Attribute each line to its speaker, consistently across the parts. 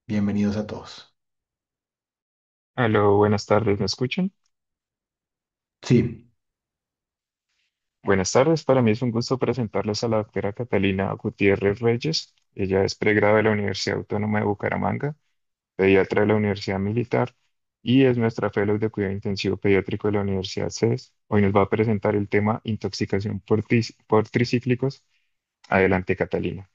Speaker 1: Bienvenidos a todos.
Speaker 2: Aló, buenas tardes, ¿me escuchan?
Speaker 1: Sí,
Speaker 2: Buenas tardes, para mí es un gusto presentarles a la doctora Catalina Gutiérrez Reyes. Ella es pregrado de la Universidad Autónoma de Bucaramanga, pediatra de la Universidad Militar y es nuestra fellow de cuidado intensivo pediátrico de la Universidad CES. Hoy nos va a presentar el tema intoxicación por tricíclicos. Adelante, Catalina.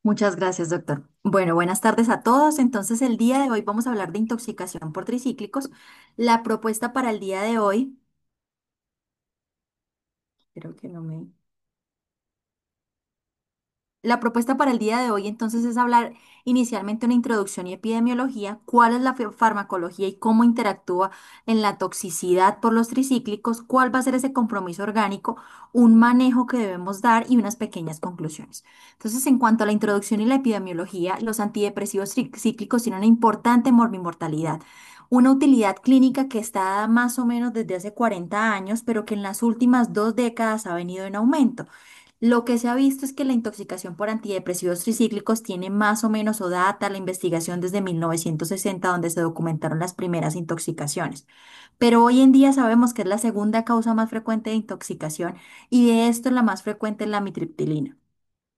Speaker 3: Muchas gracias, doctor. Bueno, buenas tardes a todos. Entonces, el día de hoy vamos a hablar de intoxicación por tricíclicos. La propuesta para el día de hoy, creo que no me... La propuesta para el día de hoy entonces es hablar inicialmente una introducción y epidemiología, cuál es la farmacología y cómo interactúa en la toxicidad por los tricíclicos, cuál va a ser ese compromiso orgánico, un manejo que debemos dar y unas pequeñas conclusiones. Entonces, en cuanto a la introducción y la epidemiología, los antidepresivos tricíclicos tienen una importante morbimortalidad. Una utilidad clínica que está dada más o menos desde hace 40 años, pero que en las últimas 2 décadas ha venido en aumento. Lo que se ha visto es que la intoxicación por antidepresivos tricíclicos tiene más o menos o data la investigación desde 1960, donde se documentaron las primeras intoxicaciones. Pero hoy en día sabemos que es la segunda causa más frecuente de intoxicación y de esto la más frecuente es la amitriptilina.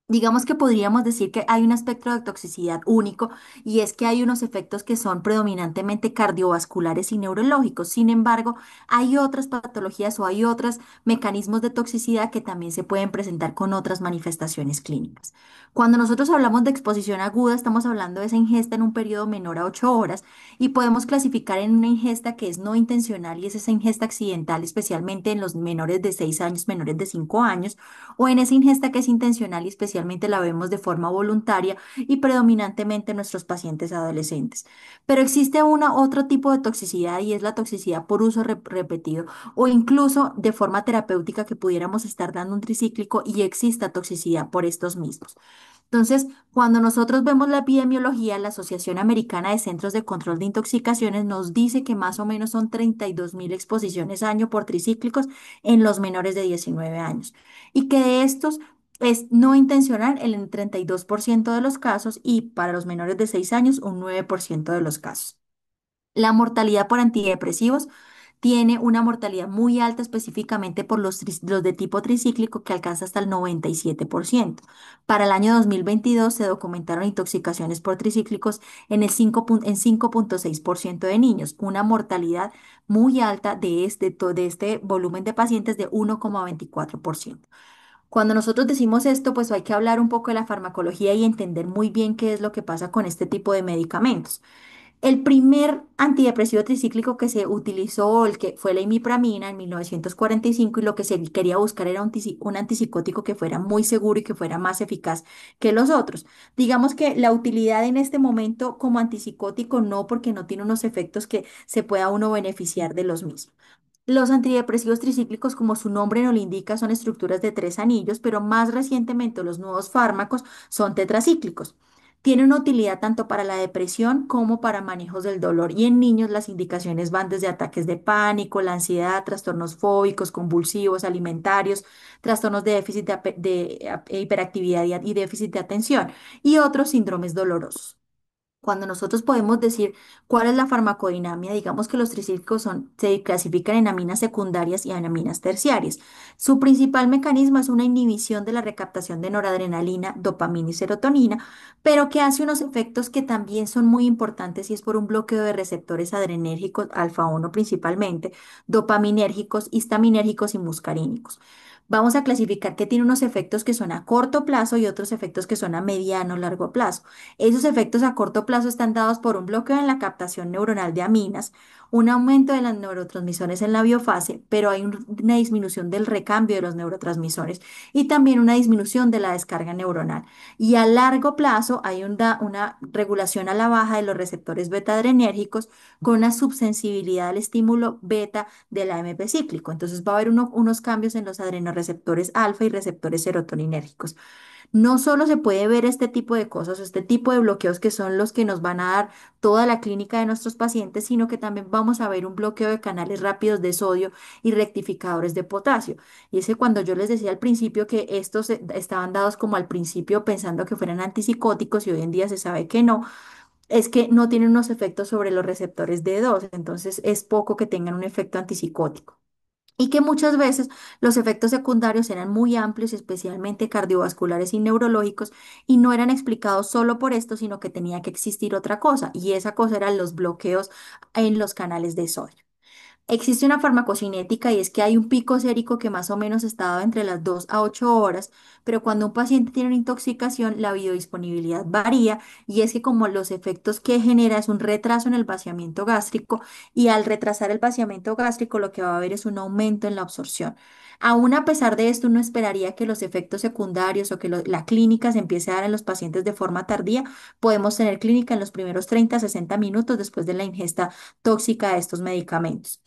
Speaker 3: Digamos que podríamos decir que hay un espectro de toxicidad único y es que hay unos efectos que son predominantemente cardiovasculares y neurológicos. Sin embargo, hay otras patologías o hay otros mecanismos de toxicidad que también se pueden presentar con otras manifestaciones clínicas. Cuando nosotros hablamos de exposición aguda, estamos hablando de esa ingesta en un periodo menor a 8 horas y podemos clasificar en una ingesta que es no intencional y es esa ingesta accidental, especialmente en los menores de 6 años, menores de 5 años o en esa ingesta que es intencional y especialmente la vemos de forma voluntaria y predominantemente en nuestros pacientes adolescentes. Pero existe otro tipo de toxicidad y es la toxicidad por uso repetido o incluso de forma terapéutica que pudiéramos estar dando un tricíclico y exista toxicidad por estos mismos. Entonces, cuando nosotros vemos la epidemiología, la Asociación Americana de Centros de Control de Intoxicaciones nos dice que más o menos son 32.000 exposiciones año por tricíclicos en los menores de 19 años y que de estos es no intencional en el 32% de los casos y para los menores de 6 años un 9% de los casos. La mortalidad por antidepresivos tiene una mortalidad muy alta específicamente por los de tipo tricíclico que alcanza hasta el 97%. Para el año 2022 se documentaron intoxicaciones por tricíclicos en el 5,6% de niños, una mortalidad muy alta de este volumen de pacientes de 1,24%. Cuando nosotros decimos esto, pues hay que hablar un poco de la farmacología y entender muy bien qué es lo que pasa con este tipo de medicamentos. El primer antidepresivo tricíclico que se utilizó, el que fue la imipramina en 1945, y lo que se quería buscar era un antipsicótico que fuera muy seguro y que fuera más eficaz que los otros. Digamos que la utilidad en este momento como antipsicótico no, porque no tiene unos efectos que se pueda uno beneficiar de los mismos. Los antidepresivos tricíclicos, como su nombre nos lo indica, son estructuras de tres anillos, pero más recientemente los nuevos fármacos son tetracíclicos. Tiene una utilidad tanto para la depresión como para manejos del dolor y en niños las indicaciones van desde ataques de pánico, la ansiedad, trastornos fóbicos, convulsivos, alimentarios, trastornos de déficit de hiperactividad y déficit de atención y otros síndromes dolorosos. Cuando nosotros podemos decir cuál es la farmacodinamia, digamos que los tricíclicos se clasifican en aminas secundarias y en aminas terciarias. Su principal mecanismo es una inhibición de la recaptación de noradrenalina, dopamina y serotonina, pero que hace unos efectos que también son muy importantes y es por un bloqueo de receptores adrenérgicos, alfa 1 principalmente, dopaminérgicos, histaminérgicos y muscarínicos. Vamos a clasificar que tiene unos efectos que son a corto plazo y otros efectos que son a mediano o largo plazo. Esos efectos a corto plazo están dados por un bloqueo en la captación neuronal de aminas, un aumento de las neurotransmisores en la biofase, pero hay una disminución del recambio de los neurotransmisores y también una disminución de la descarga neuronal. Y a largo plazo hay una regulación a la baja de los receptores beta adrenérgicos con una subsensibilidad al estímulo beta del AMP cíclico. Entonces va a haber unos cambios en los adrenoreceptores alfa y receptores serotoninérgicos. No solo se puede ver este tipo de cosas, este tipo de bloqueos que son los que nos van a dar toda la clínica de nuestros pacientes, sino que también vamos a ver un bloqueo de canales rápidos de sodio y rectificadores de potasio. Y ese cuando yo les decía al principio que estos estaban dados como al principio pensando que fueran antipsicóticos y hoy en día se sabe que no, es que no tienen unos efectos sobre los receptores D2, entonces es poco que tengan un efecto antipsicótico. Y que muchas veces los efectos secundarios eran muy amplios, especialmente cardiovasculares y neurológicos, y no eran explicados solo por esto, sino que tenía que existir otra cosa, y esa cosa eran los bloqueos en los canales de sodio. Existe una farmacocinética y es que hay un pico sérico que más o menos está entre las 2 a 8 horas, pero cuando un paciente tiene una intoxicación, la biodisponibilidad varía y es que como los efectos que genera es un retraso en el vaciamiento gástrico y al retrasar el vaciamiento gástrico lo que va a haber es un aumento en la absorción. Aún a pesar de esto, uno esperaría que los efectos secundarios o que la clínica se empiece a dar en los pacientes de forma tardía. Podemos tener clínica en los primeros 30 a 60 minutos después de la ingesta tóxica de estos medicamentos.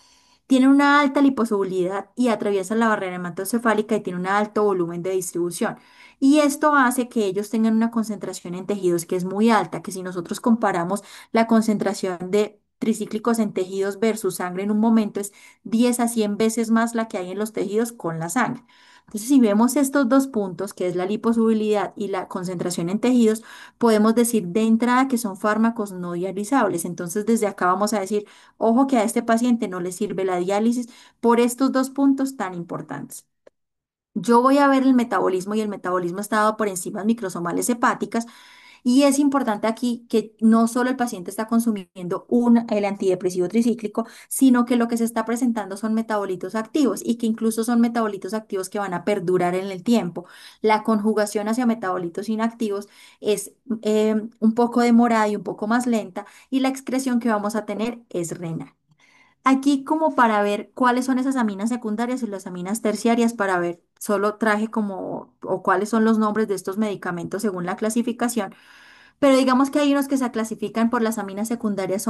Speaker 3: Tiene una alta liposolubilidad y atraviesa la barrera hematocefálica y tiene un alto volumen de distribución. Y esto hace que ellos tengan una concentración en tejidos que es muy alta, que si nosotros comparamos la concentración de tricíclicos en tejidos versus sangre en un momento es 10 a 100 veces más la que hay en los tejidos con la sangre. Entonces, si vemos estos dos puntos, que es la liposolubilidad y la concentración en tejidos, podemos decir de entrada que son fármacos no dializables. Entonces, desde acá vamos a decir, ojo que a este paciente no le sirve la diálisis por estos dos puntos tan importantes. Yo voy a ver el metabolismo y el metabolismo está dado por enzimas microsomales hepáticas y es importante aquí que no solo el paciente está consumiendo el antidepresivo tricíclico, sino que lo que se está presentando son metabolitos activos y que incluso son metabolitos activos que van a perdurar en el tiempo. La conjugación hacia metabolitos inactivos es un poco demorada y un poco más lenta y la excreción que vamos a tener es renal. Aquí como para ver cuáles son esas aminas secundarias y las aminas terciarias para ver, solo traje como o cuáles son los nombres de estos medicamentos según la clasificación. Pero digamos que hay unos que se clasifican por las aminas secundarias,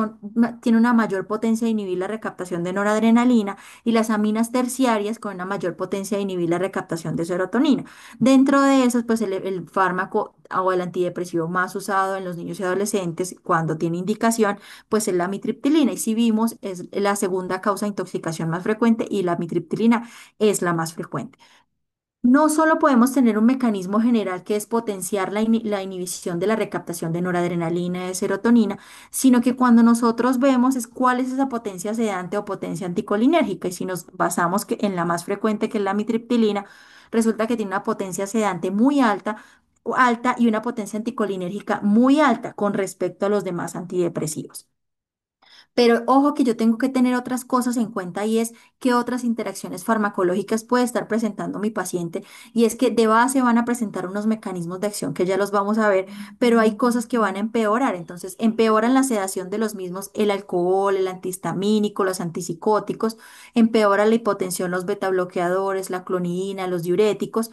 Speaker 3: tienen una mayor potencia de inhibir la recaptación de noradrenalina y las aminas terciarias con una mayor potencia de inhibir la recaptación de serotonina. Dentro de esos, pues el fármaco o el antidepresivo más usado en los niños y adolescentes cuando tiene indicación, pues es la amitriptilina. Y si vimos, es la segunda causa de intoxicación más frecuente y la amitriptilina es la más frecuente. No solo podemos tener un mecanismo general que es potenciar la inhibición de la recaptación de noradrenalina y de serotonina, sino que cuando nosotros vemos es cuál es esa potencia sedante o potencia anticolinérgica. Y si nos basamos en la más frecuente, que es la amitriptilina, resulta que tiene una potencia sedante muy alta, alta y una potencia anticolinérgica muy alta con respecto a los demás antidepresivos. Pero ojo que yo tengo que tener otras cosas en cuenta y es qué otras interacciones farmacológicas puede estar presentando mi paciente. Y es que de base van a presentar unos mecanismos de acción que ya los vamos a ver, pero hay cosas que van a empeorar. Entonces, empeoran la sedación de los mismos, el alcohol, el antihistamínico, los antipsicóticos, empeora la hipotensión, los betabloqueadores, la clonidina, los diuréticos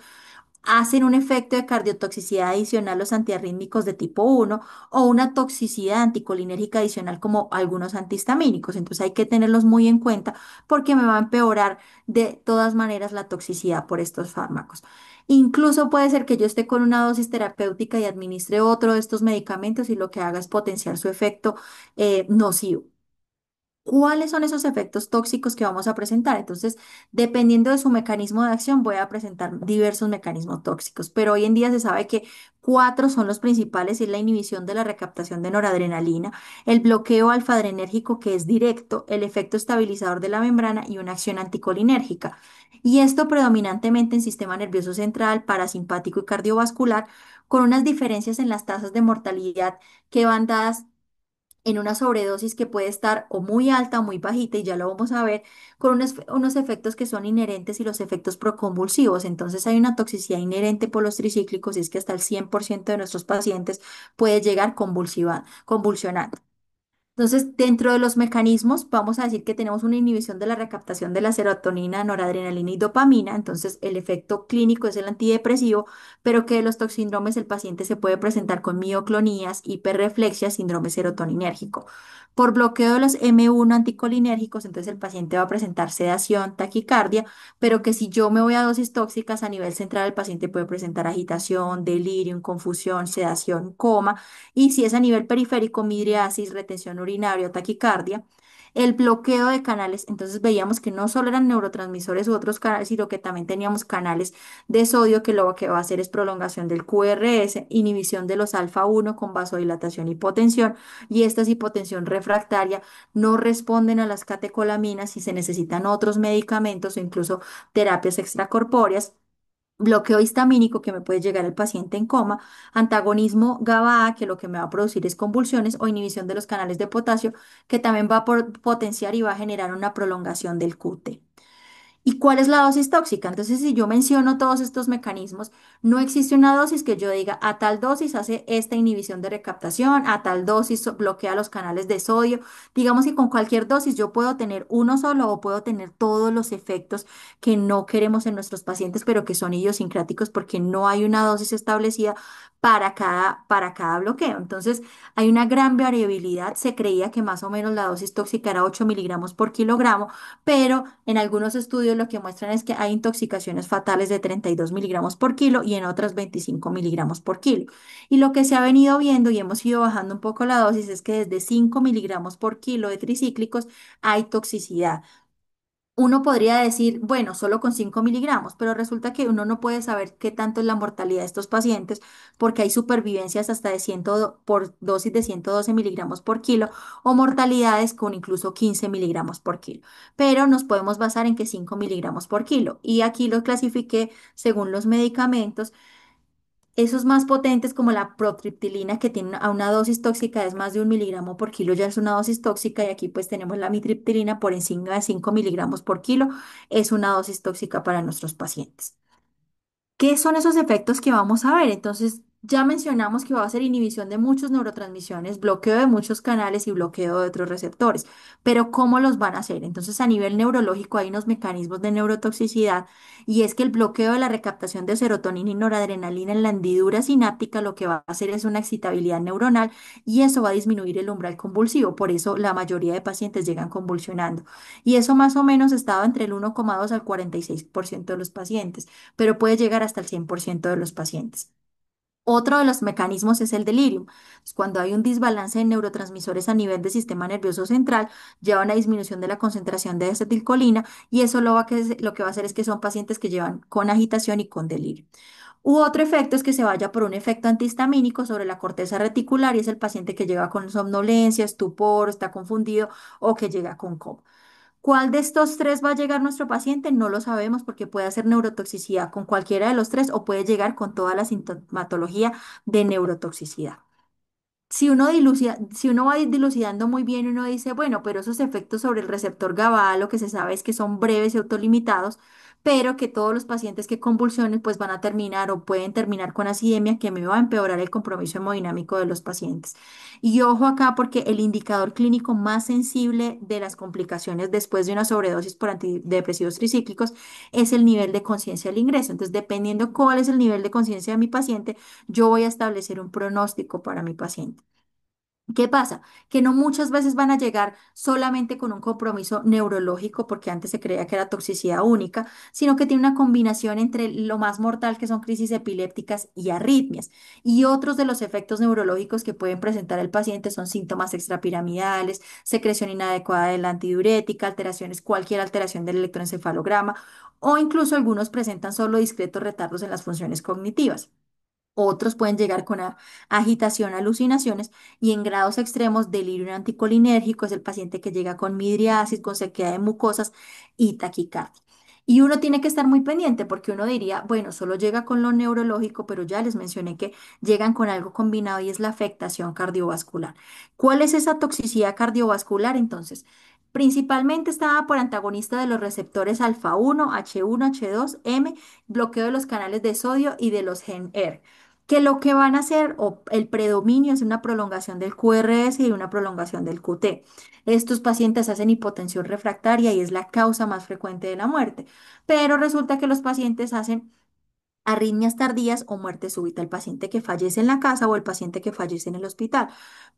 Speaker 3: hacen un efecto de cardiotoxicidad adicional los antiarrítmicos de tipo 1 o una toxicidad anticolinérgica adicional como algunos antihistamínicos. Entonces hay que tenerlos muy en cuenta porque me va a empeorar de todas maneras la toxicidad por estos fármacos. Incluso puede ser que yo esté con una dosis terapéutica y administre otro de estos medicamentos y lo que haga es potenciar su efecto nocivo. ¿Cuáles son esos efectos tóxicos que vamos a presentar? Entonces, dependiendo de su mecanismo de acción, voy a presentar diversos mecanismos tóxicos, pero hoy en día se sabe que cuatro son los principales, y es la inhibición de la recaptación de noradrenalina, el bloqueo alfa-adrenérgico que es directo, el efecto estabilizador de la membrana y una acción anticolinérgica. Y esto predominantemente en sistema nervioso central, parasimpático y cardiovascular, con unas diferencias en las tasas de mortalidad que van dadas en una sobredosis que puede estar o muy alta o muy bajita, y ya lo vamos a ver, con unos efectos que son inherentes y los efectos proconvulsivos. Entonces hay una toxicidad inherente por los tricíclicos y es que hasta el 100% de nuestros pacientes puede llegar convulsionando. Entonces, dentro de los mecanismos, vamos a decir que tenemos una inhibición de la recaptación de la serotonina, noradrenalina y dopamina. Entonces, el efecto clínico es el antidepresivo, pero que de los toxindromes el paciente se puede presentar con mioclonías, hiperreflexia, síndrome serotoninérgico. Por bloqueo de los M1 anticolinérgicos, entonces el paciente va a presentar sedación, taquicardia, pero que si yo me voy a dosis tóxicas a nivel central, el paciente puede presentar agitación, delirio, confusión, sedación, coma. Y si es a nivel periférico, midriasis, retención urinario, taquicardia, el bloqueo de canales, entonces veíamos que no solo eran neurotransmisores u otros canales, sino que también teníamos canales de sodio que lo que va a hacer es prolongación del QRS, inhibición de los alfa 1 con vasodilatación y hipotensión, y esta hipotensión refractaria no responden a las catecolaminas y se necesitan otros medicamentos o incluso terapias extracorpóreas. Bloqueo histamínico que me puede llegar al paciente en coma, antagonismo GABA-A que lo que me va a producir es convulsiones o inhibición de los canales de potasio que también va a potenciar y va a generar una prolongación del QT. ¿Y cuál es la dosis tóxica? Entonces, si yo menciono todos estos mecanismos, no existe una dosis que yo diga a tal dosis hace esta inhibición de recaptación, a tal dosis bloquea los canales de sodio. Digamos que con cualquier dosis yo puedo tener uno solo o puedo tener todos los efectos que no queremos en nuestros pacientes, pero que son idiosincráticos porque no hay una dosis establecida para cada bloqueo. Entonces, hay una gran variabilidad. Se creía que más o menos la dosis tóxica era 8 miligramos por kilogramo, pero en algunos estudios lo que muestran es que hay intoxicaciones fatales de 32 miligramos por kilo y en otras 25 miligramos por kilo. Y lo que se ha venido viendo y hemos ido bajando un poco la dosis es que desde 5 miligramos por kilo de tricíclicos hay toxicidad. Uno podría decir, bueno, solo con 5 miligramos, pero resulta que uno no puede saber qué tanto es la mortalidad de estos pacientes porque hay supervivencias hasta de 100 por dosis de 112 miligramos por kilo o mortalidades con incluso 15 miligramos por kilo. Pero nos podemos basar en que 5 miligramos por kilo. Y aquí lo clasifiqué según los medicamentos. Esos más potentes como la protriptilina que tiene a una dosis tóxica es más de 1 miligramo por kilo, ya es una dosis tóxica y aquí pues tenemos la mitriptilina por encima de 5 miligramos por kilo, es una dosis tóxica para nuestros pacientes. ¿Qué son esos efectos que vamos a ver? Entonces, ya mencionamos que va a ser inhibición de muchos neurotransmisiones, bloqueo de muchos canales y bloqueo de otros receptores. Pero ¿cómo los van a hacer? Entonces, a nivel neurológico hay unos mecanismos de neurotoxicidad y es que el bloqueo de la recaptación de serotonina y noradrenalina en la hendidura sináptica lo que va a hacer es una excitabilidad neuronal y eso va a disminuir el umbral convulsivo. Por eso la mayoría de pacientes llegan convulsionando. Y eso más o menos estaba entre el 1,2 al 46% de los pacientes, pero puede llegar hasta el 100% de los pacientes. Otro de los mecanismos es el delirium. Cuando hay un desbalance de neurotransmisores a nivel del sistema nervioso central, lleva a una disminución de la concentración de acetilcolina y eso lo que va a hacer es que son pacientes que llevan con agitación y con delirio. U otro efecto es que se vaya por un efecto antihistamínico sobre la corteza reticular y es el paciente que llega con somnolencia, estupor, está confundido o que llega con coma. ¿Cuál de estos tres va a llegar nuestro paciente? No lo sabemos porque puede hacer neurotoxicidad con cualquiera de los tres o puede llegar con toda la sintomatología de neurotoxicidad. Si uno va dilucidando muy bien, uno dice, bueno, pero esos efectos sobre el receptor GABA, lo que se sabe es que son breves y autolimitados, pero que todos los pacientes que convulsionen pues van a terminar o pueden terminar con acidemia que me va a empeorar el compromiso hemodinámico de los pacientes. Y ojo acá porque el indicador clínico más sensible de las complicaciones después de una sobredosis por antidepresivos tricíclicos es el nivel de conciencia al ingreso. Entonces, dependiendo cuál es el nivel de conciencia de mi paciente, yo voy a establecer un pronóstico para mi paciente. ¿Qué pasa? Que no muchas veces van a llegar solamente con un compromiso neurológico, porque antes se creía que era toxicidad única, sino que tiene una combinación entre lo más mortal, que son crisis epilépticas y arritmias. Y otros de los efectos neurológicos que pueden presentar el paciente son síntomas extrapiramidales, secreción inadecuada de la antidiurética, alteraciones, cualquier alteración del electroencefalograma, o incluso algunos presentan solo discretos retardos en las funciones cognitivas. Otros pueden llegar con agitación, alucinaciones y en grados extremos delirio anticolinérgico es el paciente que llega con midriasis, con sequedad de mucosas y taquicardia. Y uno tiene que estar muy pendiente porque uno diría, bueno, solo llega con lo neurológico, pero ya les mencioné que llegan con algo combinado y es la afectación cardiovascular. ¿Cuál es esa toxicidad cardiovascular entonces? Principalmente estaba por antagonista de los receptores alfa 1, H1, H2, M, bloqueo de los canales de sodio y de los GEN-ER que lo que van a hacer, o el predominio es una prolongación del QRS y una prolongación del QT. Estos pacientes hacen hipotensión refractaria y es la causa más frecuente de la muerte, pero resulta que los pacientes hacen arritmias tardías o muerte súbita, el paciente que fallece en la casa o el paciente que fallece en el hospital,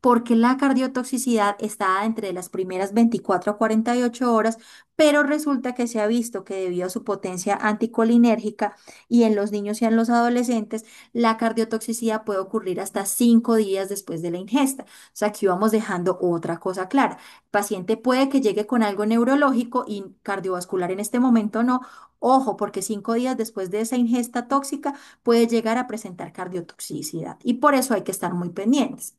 Speaker 3: porque la cardiotoxicidad está entre las primeras 24 a 48 horas, pero resulta que se ha visto que debido a su potencia anticolinérgica y en los niños y en los adolescentes, la cardiotoxicidad puede ocurrir hasta 5 días después de la ingesta. O sea, aquí vamos dejando otra cosa clara. El paciente puede que llegue con algo neurológico y cardiovascular en este momento no. Ojo, porque 5 días después de esa ingesta tóxica puede llegar a presentar cardiotoxicidad y por eso hay que estar muy pendientes.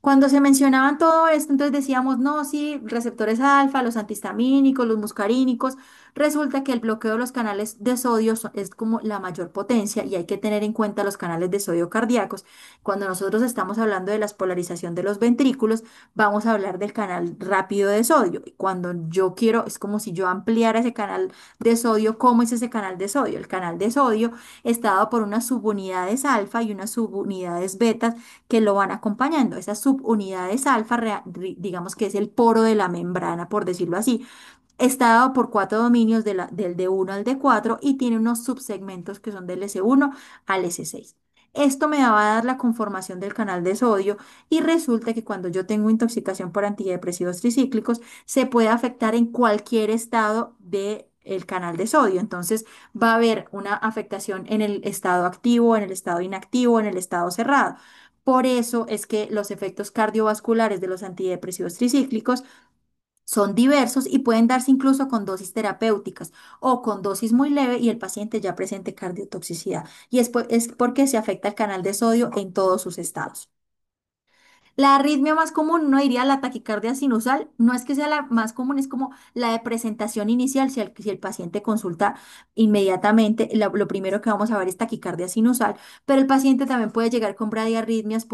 Speaker 3: Cuando se mencionaban todo esto, entonces decíamos, no, sí, receptores alfa, los antihistamínicos, los muscarínicos. Resulta que el bloqueo de los canales de sodio es como la mayor potencia y hay que tener en cuenta los canales de sodio cardíacos. Cuando nosotros estamos hablando de la polarización de los ventrículos, vamos a hablar del canal rápido de sodio. Y cuando yo quiero, es como si yo ampliara ese canal de sodio. ¿Cómo es ese canal de sodio? El canal de sodio está dado por unas subunidades alfa y unas subunidades beta que lo van acompañando. Esas subunidades alfa, digamos que es el poro de la membrana, por decirlo así, está dado por cuatro dominios del D1 al D4 y tiene unos subsegmentos que son del S1 al S6. Esto me va a dar la conformación del canal de sodio y resulta que cuando yo tengo intoxicación por antidepresivos tricíclicos se puede afectar en cualquier estado del canal de sodio. Entonces va a haber una afectación en el estado activo, en el estado inactivo, en el estado cerrado. Por eso es que los efectos cardiovasculares de los antidepresivos tricíclicos son diversos y pueden darse incluso con dosis terapéuticas o con dosis muy leve y el paciente ya presente cardiotoxicidad. Y es porque se afecta el canal de sodio en todos sus estados. La arritmia más común, no diría la taquicardia sinusal, no es que sea la más común, es como la de presentación inicial. Si el paciente consulta inmediatamente, lo primero que vamos a ver es taquicardia sinusal, pero el paciente también puede llegar con bradiarritmias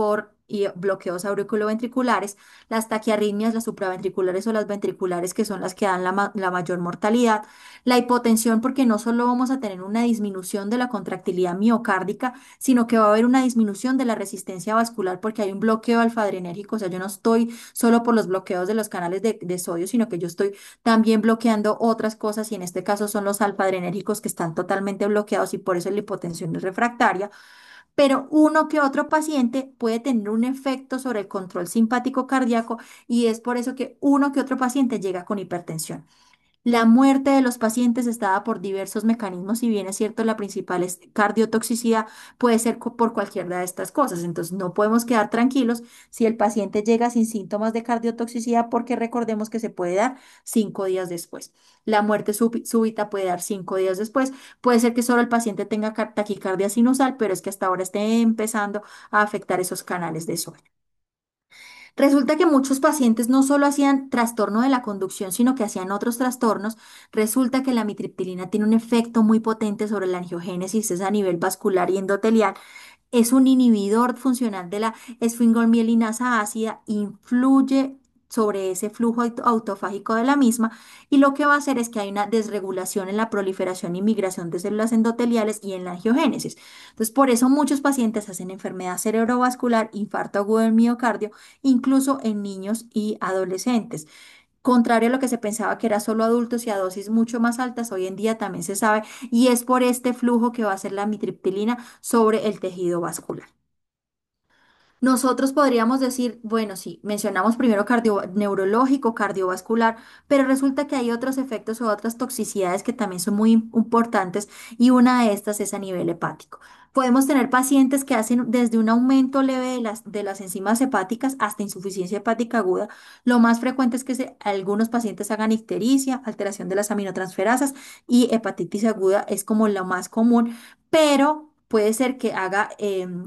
Speaker 3: y bloqueos auriculoventriculares, las taquiarritmias, las supraventriculares o las ventriculares, que son las que dan la mayor mortalidad, la hipotensión, porque no solo vamos a tener una disminución de la contractilidad miocárdica, sino que va a haber una disminución de la resistencia vascular porque hay un bloqueo alfa-adrenérgico. O sea, yo no estoy solo por los bloqueos de los canales de sodio, sino que yo estoy también bloqueando otras cosas y en este caso son los alfa-adrenérgicos que están totalmente bloqueados y por eso la hipotensión es refractaria. Pero uno que otro paciente puede tener un efecto sobre el control simpático cardíaco y es por eso que uno que otro paciente llega con hipertensión. La muerte de los pacientes está dada por diversos mecanismos, si bien es cierto, la principal es cardiotoxicidad, puede ser por cualquiera de estas cosas. Entonces, no podemos quedar tranquilos si el paciente llega sin síntomas de cardiotoxicidad, porque recordemos que se puede dar 5 días después. La muerte súbita puede dar 5 días después. Puede ser que solo el paciente tenga taquicardia sinusal, pero es que hasta ahora esté empezando a afectar esos canales de sueño. Resulta que muchos pacientes no solo hacían trastorno de la conducción, sino que hacían otros trastornos. Resulta que la mitriptilina tiene un efecto muy potente sobre la angiogénesis, es a nivel vascular y endotelial. Es un inhibidor funcional de la esfingolmielinasa ácida, influye sobre ese flujo autofágico de la misma y lo que va a hacer es que hay una desregulación en la proliferación y migración de células endoteliales y en la angiogénesis. Entonces, por eso muchos pacientes hacen enfermedad cerebrovascular, infarto agudo del miocardio, incluso en niños y adolescentes. Contrario a lo que se pensaba que era solo adultos y a dosis mucho más altas, hoy en día también se sabe y es por este flujo que va a hacer la mitriptilina sobre el tejido vascular. Nosotros podríamos decir, bueno, sí, mencionamos primero neurológico, cardiovascular, pero resulta que hay otros efectos o otras toxicidades que también son muy importantes y una de estas es a nivel hepático. Podemos tener pacientes que hacen desde un aumento leve de las enzimas hepáticas hasta insuficiencia hepática aguda. Lo más frecuente es que algunos pacientes hagan ictericia, alteración de las aminotransferasas y hepatitis aguda es como lo más común, pero puede ser que haga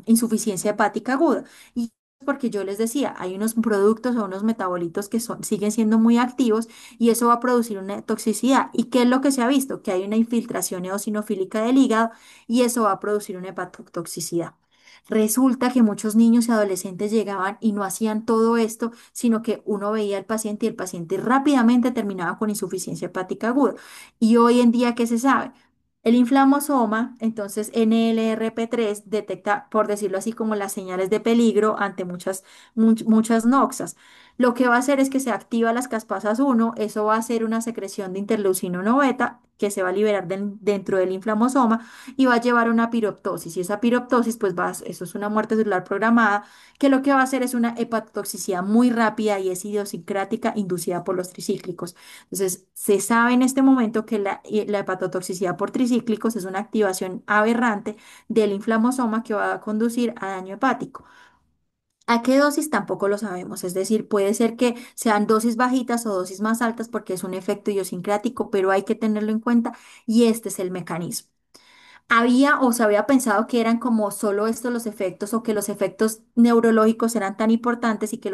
Speaker 3: insuficiencia hepática aguda. Y porque yo les decía, hay unos productos o unos metabolitos que siguen siendo muy activos y eso va a producir una toxicidad. ¿Y qué es lo que se ha visto? Que hay una infiltración eosinofílica del hígado y eso va a producir una hepatotoxicidad. Resulta que muchos niños y adolescentes llegaban y no hacían todo esto, sino que uno veía al paciente y el paciente rápidamente terminaba con insuficiencia hepática aguda. Y hoy en día, ¿qué se sabe? El inflamosoma, entonces NLRP3, detecta, por decirlo así, como las señales de peligro ante muchas noxas. Lo que va a hacer es que se activa las caspasas 1, eso va a hacer una secreción de interleucino 1 beta que se va a liberar dentro del inflamosoma y va a llevar a una piroptosis. Y esa piroptosis, pues eso es una muerte celular programada, que lo que va a hacer es una hepatotoxicidad muy rápida y es idiosincrática inducida por los tricíclicos. Entonces, se sabe en este momento que la hepatotoxicidad por tricíclicos es una activación aberrante del inflamosoma que va a conducir a daño hepático. ¿A qué dosis? Tampoco lo sabemos. Es decir, puede ser que sean dosis bajitas o dosis más altas porque es un efecto idiosincrático, pero hay que tenerlo en cuenta y este es el mecanismo. Había o se había pensado que eran como solo estos los efectos o que los efectos neurológicos eran tan importantes y que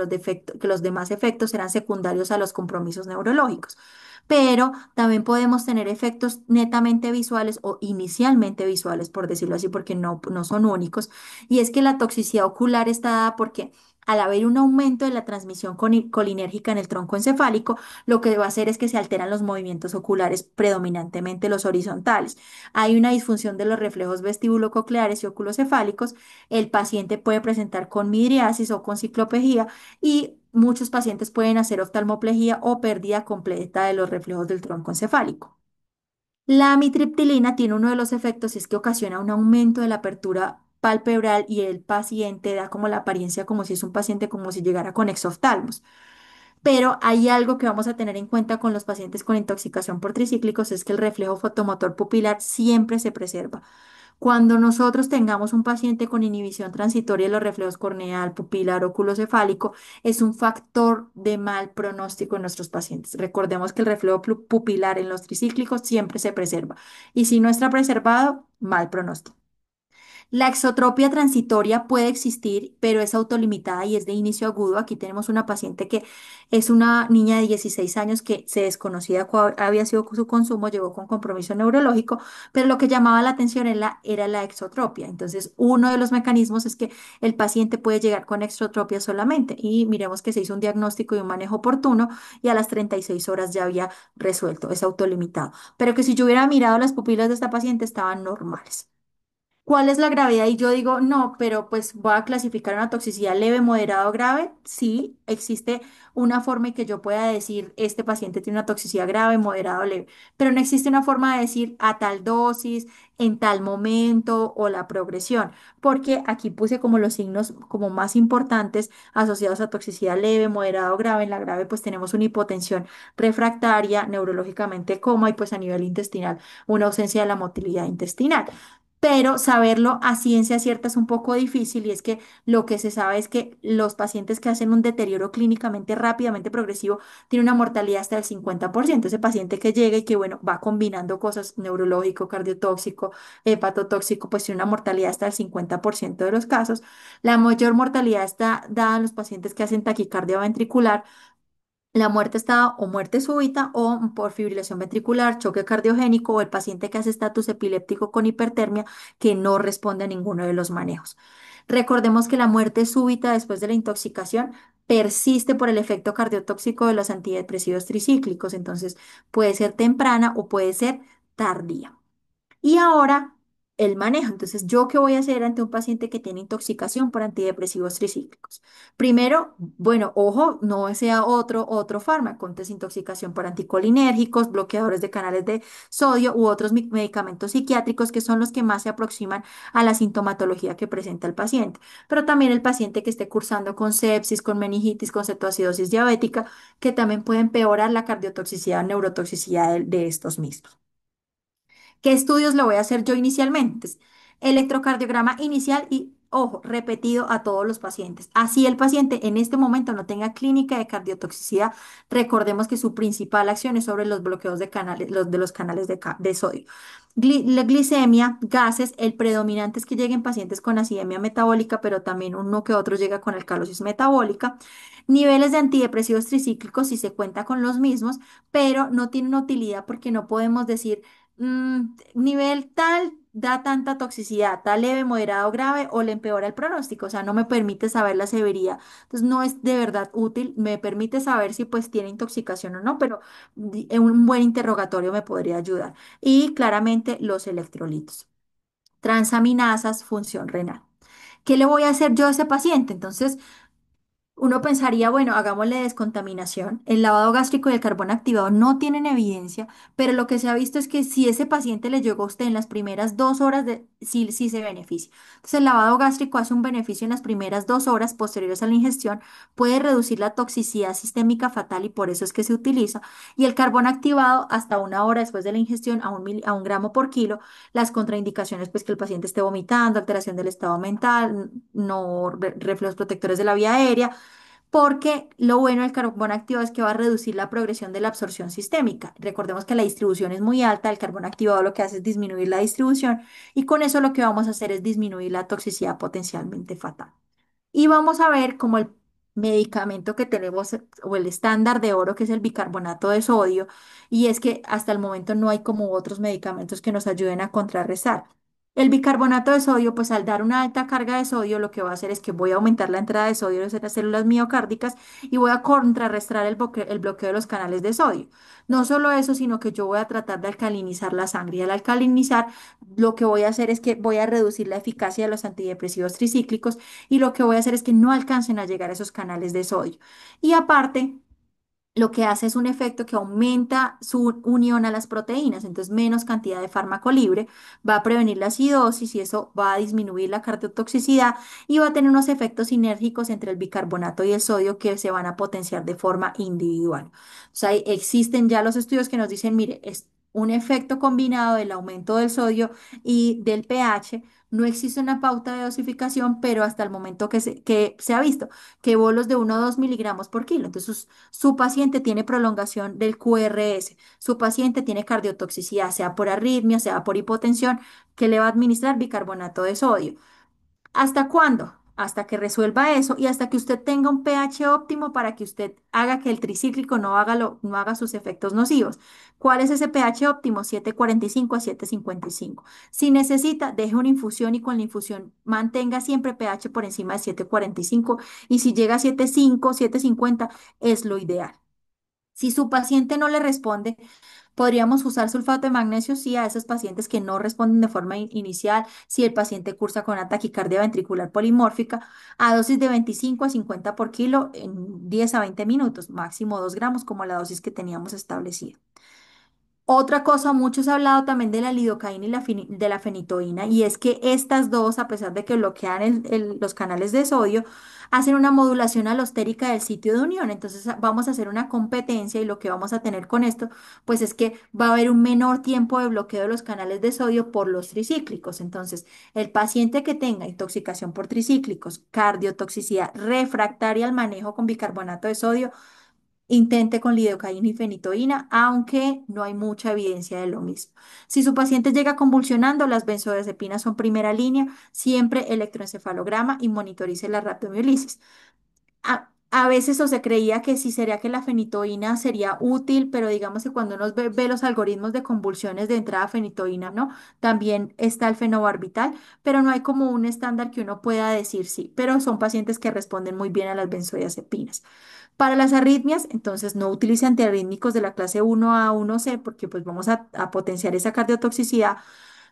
Speaker 3: que los demás efectos eran secundarios a los compromisos neurológicos. Pero también podemos tener efectos netamente visuales o inicialmente visuales, por decirlo así, porque no son únicos. Y es que la toxicidad ocular está dada porque al haber un aumento de la transmisión colinérgica en el tronco encefálico, lo que va a hacer es que se alteran los movimientos oculares, predominantemente los horizontales. Hay una disfunción de los reflejos vestibulococleares y oculocefálicos. El paciente puede presentar con midriasis o con ciclopegía y muchos pacientes pueden hacer oftalmoplegia o pérdida completa de los reflejos del tronco encefálico. La amitriptilina tiene uno de los efectos, es que ocasiona un aumento de la apertura palpebral y el paciente da como la apariencia como si es un paciente como si llegara con exoftalmos. Pero hay algo que vamos a tener en cuenta con los pacientes con intoxicación por tricíclicos, es que el reflejo fotomotor pupilar siempre se preserva. Cuando nosotros tengamos un paciente con inhibición transitoria de los reflejos corneal, pupilar, oculocefálico, es un factor de mal pronóstico en nuestros pacientes. Recordemos que el reflejo pupilar en los tricíclicos siempre se preserva y si no está preservado, mal pronóstico. La exotropia transitoria puede existir, pero es autolimitada y es de inicio agudo. Aquí tenemos una paciente que es una niña de 16 años que se desconocía cuál había sido su consumo, llegó con compromiso neurológico, pero lo que llamaba la atención era la exotropia. Entonces, uno de los mecanismos es que el paciente puede llegar con exotropia solamente y miremos que se hizo un diagnóstico y un manejo oportuno y a las 36 horas ya había resuelto, es autolimitado. Pero que si yo hubiera mirado las pupilas de esta paciente estaban normales. ¿Cuál es la gravedad? Y yo digo, no, pero pues voy a clasificar una toxicidad leve, moderada o grave. Sí, existe una forma en que yo pueda decir, este paciente tiene una toxicidad grave, moderada o leve, pero no existe una forma de decir a tal dosis, en tal momento o la progresión, porque aquí puse como los signos como más importantes asociados a toxicidad leve, moderada o grave. En la grave pues tenemos una hipotensión refractaria, neurológicamente coma y pues a nivel intestinal una ausencia de la motilidad intestinal, pero saberlo a ciencia cierta es un poco difícil y es que lo que se sabe es que los pacientes que hacen un deterioro clínicamente rápidamente progresivo tienen una mortalidad hasta del 50%. Ese paciente que llega y que, bueno, va combinando cosas neurológico, cardiotóxico, hepatotóxico, pues tiene una mortalidad hasta el 50% de los casos. La mayor mortalidad está dada en los pacientes que hacen taquicardia ventricular. La muerte está o muerte súbita o por fibrilación ventricular, choque cardiogénico o el paciente que hace estatus epiléptico con hipertermia que no responde a ninguno de los manejos. Recordemos que la muerte súbita después de la intoxicación persiste por el efecto cardiotóxico de los antidepresivos tricíclicos, entonces puede ser temprana o puede ser tardía. Y ahora el manejo. Entonces, ¿yo qué voy a hacer ante un paciente que tiene intoxicación por antidepresivos tricíclicos? Primero, bueno, ojo, no sea otro fármaco, entonces intoxicación por anticolinérgicos, bloqueadores de canales de sodio u otros medicamentos psiquiátricos que son los que más se aproximan a la sintomatología que presenta el paciente. Pero también el paciente que esté cursando con sepsis, con meningitis, con cetoacidosis diabética, que también puede empeorar la cardiotoxicidad, neurotoxicidad de estos mismos. ¿Qué estudios le voy a hacer yo inicialmente? Electrocardiograma inicial y, ojo, repetido a todos los pacientes. Así el paciente en este momento no tenga clínica de cardiotoxicidad, recordemos que su principal acción es sobre los bloqueos de canales, los de los canales de sodio. La glicemia, gases, el predominante es que lleguen pacientes con acidemia metabólica, pero también uno que otro llega con alcalosis metabólica. Niveles de antidepresivos tricíclicos, si se cuenta con los mismos, pero no tienen utilidad porque no podemos decir nivel tal da tanta toxicidad, da leve, moderado, grave o le empeora el pronóstico, o sea, no me permite saber la severidad. Entonces, no es de verdad útil, me permite saber si pues tiene intoxicación o no, pero un buen interrogatorio me podría ayudar. Y claramente los electrolitos, transaminasas, función renal. ¿Qué le voy a hacer yo a ese paciente? Entonces, uno pensaría, bueno, hagámosle descontaminación. El lavado gástrico y el carbón activado no tienen evidencia, pero lo que se ha visto es que si ese paciente le llegó a usted en las primeras 2 horas, sí, sí se beneficia. Entonces, el lavado gástrico hace un beneficio en las primeras 2 horas posteriores a la ingestión, puede reducir la toxicidad sistémica fatal y por eso es que se utiliza. Y el carbón activado hasta 1 hora después de la ingestión a 1 gramo por kilo. Las contraindicaciones, pues que el paciente esté vomitando, alteración del estado mental, no reflejos protectores de la vía aérea porque lo bueno del carbón activado es que va a reducir la progresión de la absorción sistémica. Recordemos que la distribución es muy alta, el carbón activado lo que hace es disminuir la distribución y con eso lo que vamos a hacer es disminuir la toxicidad potencialmente fatal. Y vamos a ver como el medicamento que tenemos o el estándar de oro que es el bicarbonato de sodio y es que hasta el momento no hay como otros medicamentos que nos ayuden a contrarrestar. El bicarbonato de sodio, pues al dar una alta carga de sodio, lo que va a hacer es que voy a aumentar la entrada de sodio en las células miocárdicas y voy a contrarrestar el bloqueo de los canales de sodio. No solo eso, sino que yo voy a tratar de alcalinizar la sangre. Y al alcalinizar, lo que voy a hacer es que voy a reducir la eficacia de los antidepresivos tricíclicos y lo que voy a hacer es que no alcancen a llegar a esos canales de sodio. Y aparte, lo que hace es un efecto que aumenta su unión a las proteínas, entonces menos cantidad de fármaco libre, va a prevenir la acidosis y eso va a disminuir la cardiotoxicidad y va a tener unos efectos sinérgicos entre el bicarbonato y el sodio que se van a potenciar de forma individual. O sea, existen ya los estudios que nos dicen, mire, es un efecto combinado del aumento del sodio y del pH. No existe una pauta de dosificación, pero hasta el momento que se ha visto que bolos de 1 o 2 miligramos por kilo. Entonces, su paciente tiene prolongación del QRS, su paciente tiene cardiotoxicidad, sea por arritmia, sea por hipotensión, que le va a administrar bicarbonato de sodio. ¿Hasta cuándo? Hasta que resuelva eso y hasta que usted tenga un pH óptimo para que usted haga que el tricíclico no haga sus efectos nocivos. ¿Cuál es ese pH óptimo? 7,45 a 7,55. Si necesita, deje una infusión y con la infusión mantenga siempre pH por encima de 7,45 y si llega a 7,5, 7,50 es lo ideal. Si su paciente no le responde, podríamos usar sulfato de magnesio, sí, a esos pacientes que no responden de forma inicial, si el paciente cursa con una taquicardia ventricular polimórfica, a dosis de 25 a 50 por kilo en 10 a 20 minutos, máximo 2 gramos, como la dosis que teníamos establecida. Otra cosa, muchos han hablado también de la lidocaína y de la fenitoína, y es que estas dos, a pesar de que bloquean los canales de sodio, hacen una modulación alostérica del sitio de unión. Entonces, vamos a hacer una competencia y lo que vamos a tener con esto, pues es que va a haber un menor tiempo de bloqueo de los canales de sodio por los tricíclicos. Entonces, el paciente que tenga intoxicación por tricíclicos, cardiotoxicidad refractaria al manejo con bicarbonato de sodio, intente con lidocaína y fenitoína, aunque no hay mucha evidencia de lo mismo. Si su paciente llega convulsionando, las benzodiazepinas son primera línea, siempre electroencefalograma y monitorice la rhabdomiolisis. A veces o se creía que sí sería que la fenitoína sería útil, pero digamos que cuando uno ve los algoritmos de convulsiones de entrada fenitoína, ¿no? También está el fenobarbital, pero no hay como un estándar que uno pueda decir sí, pero son pacientes que responden muy bien a las benzodiazepinas. Para las arritmias, entonces no utilice antiarrítmicos de la clase 1A, 1C, porque pues vamos a potenciar esa cardiotoxicidad.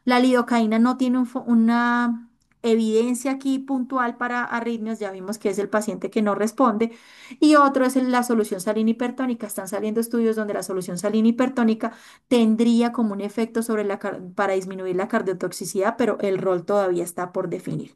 Speaker 3: La lidocaína no tiene una evidencia aquí puntual para arritmias, ya vimos que es el paciente que no responde. Y otro es la solución salina hipertónica. Están saliendo estudios donde la solución salina hipertónica tendría como un efecto sobre para disminuir la cardiotoxicidad, pero el rol todavía está por definir.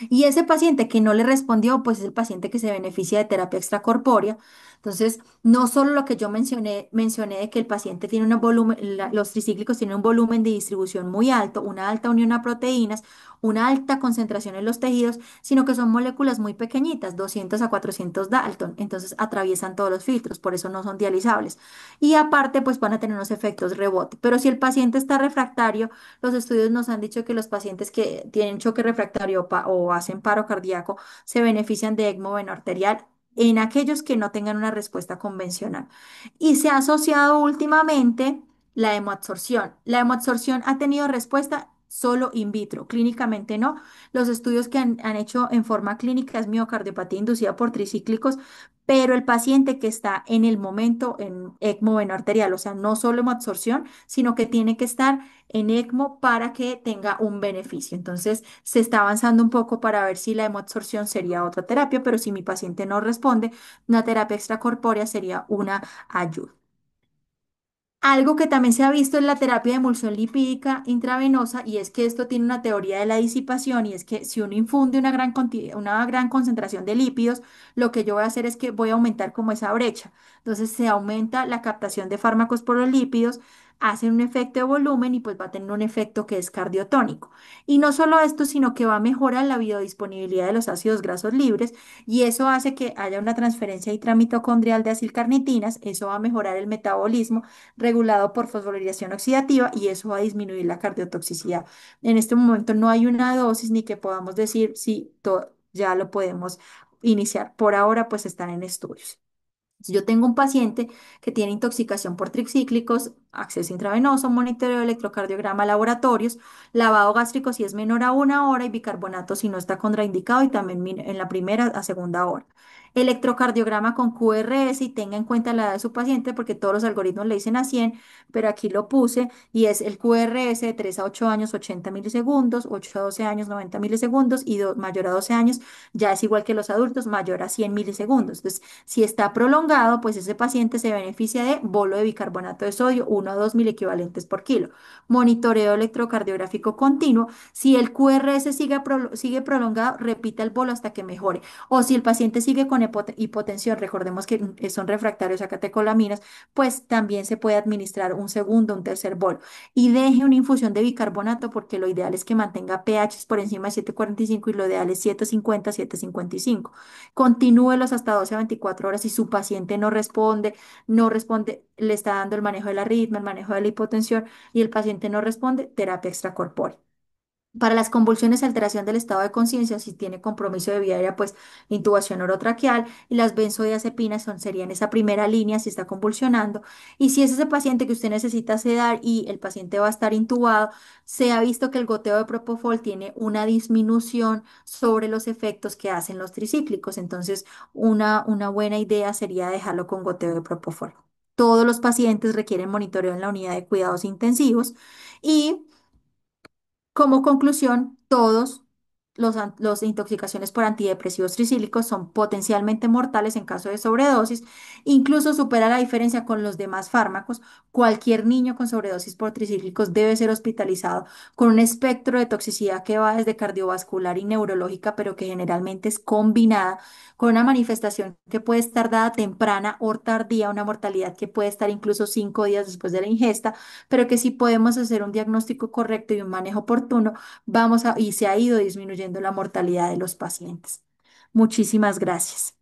Speaker 3: Y ese paciente que no le respondió, pues es el paciente que se beneficia de terapia extracorpórea. Entonces, no solo lo que yo mencioné de que el paciente tiene un volumen, los tricíclicos tienen un volumen de distribución muy alto, una alta unión a proteínas, una alta concentración en los tejidos, sino que son moléculas muy pequeñitas, 200 a 400 Dalton. Entonces, atraviesan todos los filtros, por eso no son dializables. Y aparte, pues van a tener unos efectos rebote. Pero si el paciente está refractario, los estudios nos han dicho que los pacientes que tienen choque refractario o hacen paro cardíaco se benefician de ECMO venoarterial en aquellos que no tengan una respuesta convencional. Y se ha asociado últimamente La hemoabsorción. La hemoabsorción ha tenido respuesta solo in vitro, clínicamente no. Los estudios que han hecho en forma clínica es miocardiopatía inducida por tricíclicos, pero el paciente que está en el momento en ECMO veno arterial, o sea, no solo hemoabsorción, sino que tiene que estar en ECMO para que tenga un beneficio. Entonces, se está avanzando un poco para ver si la hemoabsorción sería otra terapia, pero si mi paciente no responde, una terapia extracorpórea sería una ayuda. Algo que también se ha visto en la terapia de emulsión lipídica intravenosa y es que esto tiene una teoría de la disipación y es que si uno infunde una gran concentración de lípidos, lo que yo voy a hacer es que voy a aumentar como esa brecha. Entonces se aumenta la captación de fármacos por los lípidos, hace un efecto de volumen y pues va a tener un efecto que es cardiotónico. Y no solo esto, sino que va a mejorar la biodisponibilidad de los ácidos grasos libres y eso hace que haya una transferencia intramitocondrial de acilcarnitinas, eso va a mejorar el metabolismo regulado por fosforilación oxidativa y eso va a disminuir la cardiotoxicidad. En este momento no hay una dosis ni que podamos decir si ya lo podemos iniciar. Por ahora, pues están en estudios. Si yo tengo un paciente que tiene intoxicación por tricíclicos, acceso intravenoso, monitoreo de electrocardiograma, laboratorios, lavado gástrico si es menor a 1 hora y bicarbonato si no está contraindicado y también en la primera a segunda hora. Electrocardiograma con QRS y tenga en cuenta la edad de su paciente porque todos los algoritmos le dicen a 100, pero aquí lo puse y es el QRS de 3 a 8 años 80 milisegundos, 8 a 12 años 90 milisegundos y mayor a 12 años ya es igual que los adultos, mayor a 100 milisegundos. Entonces, si está prolongado, pues ese paciente se beneficia de bolo de bicarbonato de sodio, 1 a 2 mil equivalentes por kilo. Monitoreo electrocardiográfico continuo. Si el QRS sigue prolongado, repita el bolo hasta que mejore. O si el paciente sigue con hipotensión, recordemos que son refractarios a catecolaminas, pues también se puede administrar un segundo, un tercer bolo. Y deje una infusión de bicarbonato porque lo ideal es que mantenga pH por encima de 7,45 y lo ideal es 7,50, 7,55. Continúelos hasta 12 a 24 horas. Si su paciente no responde, le está dando el manejo de la ritmo, el manejo de la hipotensión y el paciente no responde, terapia extracorpórea. Para las convulsiones, alteración del estado de conciencia, si tiene compromiso de vía aérea, pues intubación orotraqueal y las benzodiazepinas serían esa primera línea si está convulsionando. Y si es ese paciente que usted necesita sedar y el paciente va a estar intubado, se ha visto que el goteo de propofol tiene una disminución sobre los efectos que hacen los tricíclicos. Entonces, una buena idea sería dejarlo con goteo de propofol. Todos los pacientes requieren monitoreo en la unidad de cuidados intensivos y como conclusión, todos los intoxicaciones por antidepresivos tricíclicos son potencialmente mortales en caso de sobredosis, incluso supera la diferencia con los demás fármacos. Cualquier niño con sobredosis por tricíclicos debe ser hospitalizado con un espectro de toxicidad que va desde cardiovascular y neurológica, pero que generalmente es combinada con una manifestación que puede estar dada temprana o tardía, una mortalidad que puede estar incluso 5 días después de la ingesta, pero que si podemos hacer un diagnóstico correcto y un manejo oportuno, y se ha ido disminuyendo la mortalidad de los pacientes. Muchísimas gracias.